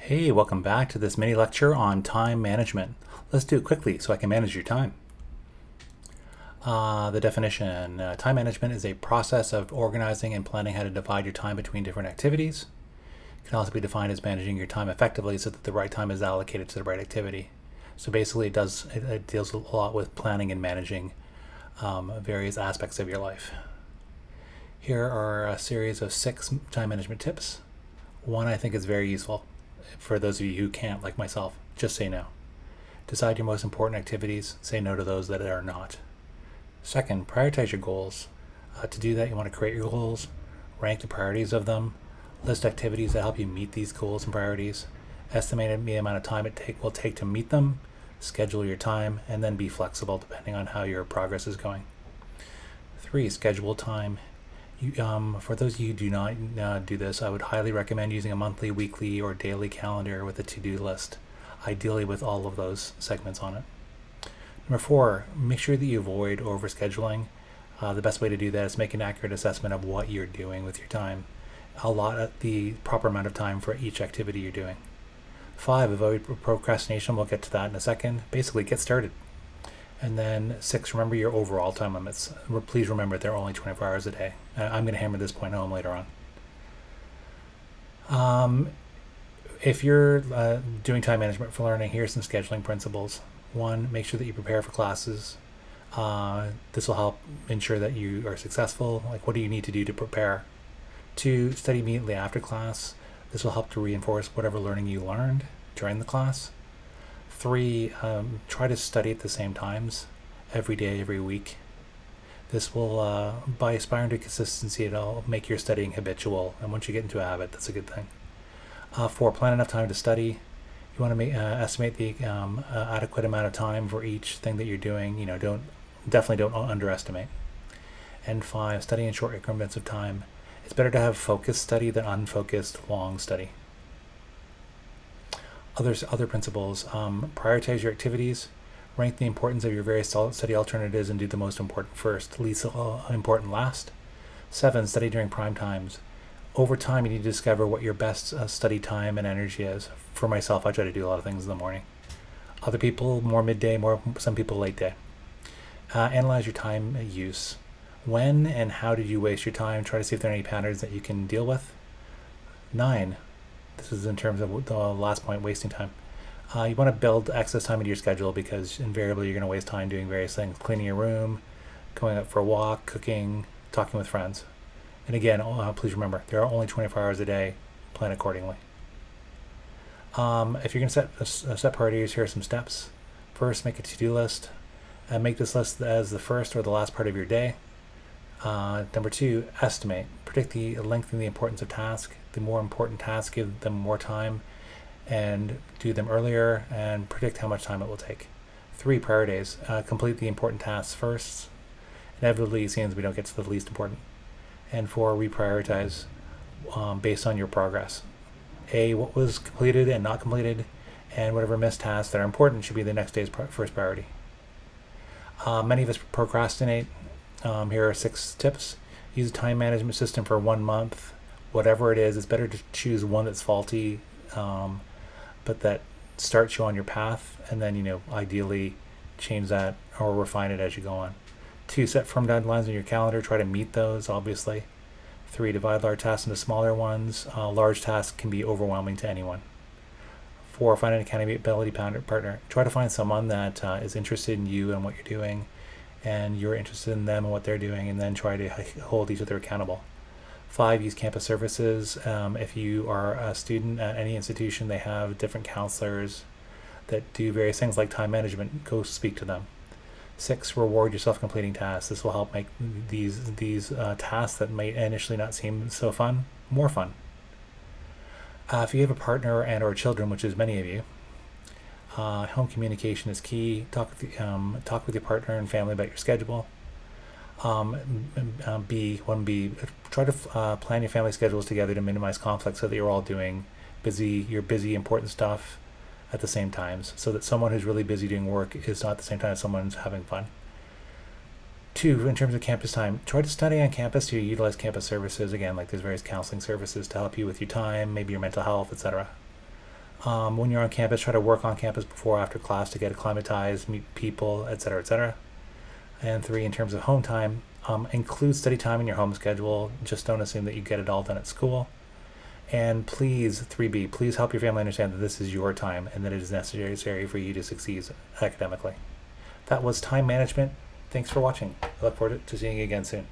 Hey, welcome back to this mini lecture on time management. Let's do it quickly so I can manage your time. The definition, time management is a process of organizing and planning how to divide your time between different activities. It can also be defined as managing your time effectively so that the right time is allocated to the right activity. So basically it deals a lot with planning and managing various aspects of your life. Here are a series of 6 time management tips. One I think is very useful. For those of you who can't, like myself, just say no. Decide your most important activities. Say no to those that are not. Second, prioritize your goals. To do that, you want to create your goals, rank the priorities of them, list activities that help you meet these goals and priorities, estimate the amount of time it will take to meet them, schedule your time, and then be flexible depending on how your progress is going. 3, schedule time. For those of you who do not do this, I would highly recommend using a monthly, weekly, or daily calendar with a to-do list, ideally with all of those segments on it. Number 4, make sure that you avoid overscheduling. The best way to do that is make an accurate assessment of what you're doing with your time. Allot the proper amount of time for each activity you're doing. 5, avoid procrastination. We'll get to that in a second. Basically, get started. And then 6, remember your overall time limits. Please remember they're only 24 hours a day. I'm going to hammer this point home later on. If you're doing time management for learning, here's some scheduling principles. 1, make sure that you prepare for classes. This will help ensure that you are successful. Like, what do you need to do to prepare? 2, study immediately after class. This will help to reinforce whatever learning you learned during the class. 3, try to study at the same times every day, every week. This will, by aspiring to consistency, it'll make your studying habitual. And once you get into a habit, that's a good thing. 4, plan enough time to study. You want to estimate the adequate amount of time for each thing that you're doing. Definitely don't underestimate. And 5, study in short increments of time. It's better to have focused study than unfocused long study. Other principles, prioritize your activities, rank the importance of your various study alternatives and do the most important first, least important last. 7, study during prime times. Over time, you need to discover what your best study time and energy is. For myself, I try to do a lot of things in the morning. Other people, more midday, some people late day. Analyze your time use. When and how did you waste your time? Try to see if there are any patterns that you can deal with. 9, this is in terms of the last point, wasting time. You want to build excess time into your schedule because invariably you're going to waste time doing various things, cleaning your room, going out for a walk, cooking, talking with friends. And again, please remember, there are only 24 hours a day. Plan accordingly. If you're going to set priorities, here are some steps. First, make a to-do list. Make this list as the first or the last part of your day. Number 2, estimate. Predict the length and the importance of tasks. The more important tasks, give them more time and do them earlier, and predict how much time it will take. 3, prioritize. Complete the important tasks first. Inevitably, it seems we don't get to the least important. And 4, reprioritize based on your progress. What was completed and not completed, and whatever missed tasks that are important should be the next day's first priority. Many of us procrastinate. Here are 6 tips. Use a time management system for 1 month. Whatever it is, it's better to choose one that's faulty, but that starts you on your path, and then, ideally change that or refine it as you go on. 2, set firm deadlines in your calendar. Try to meet those, obviously. 3, divide large tasks into smaller ones. Large tasks can be overwhelming to anyone. 4, find an accountability partner. Try to find someone that is interested in you and what you're doing, and you're interested in them and what they're doing, and then try to hold each other accountable. 5, use campus services. If you are a student at any institution, they have different counselors that do various things like time management. Go speak to them. 6, reward yourself completing tasks. This will help make these tasks that may initially not seem so fun, more fun. If you have a partner and or children, which is many of you, home communication is key. Talk with your partner and family about your schedule. B, try to plan your family schedules together to minimize conflict so that you're all doing your busy, important stuff at the same times, so that someone who's really busy doing work is not at the same time as someone who's having fun. 2, in terms of campus time, try to study on campus to utilize campus services. Again, like there's various counseling services to help you with your time, maybe your mental health, etc. When you're on campus, try to work on campus before or after class to get acclimatized, meet people, etc., etc. And 3, in terms of home time, include study time in your home schedule. Just don't assume that you get it all done at school. And please, 3B, please help your family understand that this is your time and that it is necessary for you to succeed academically. That was time management. Thanks for watching. I look forward to seeing you again soon.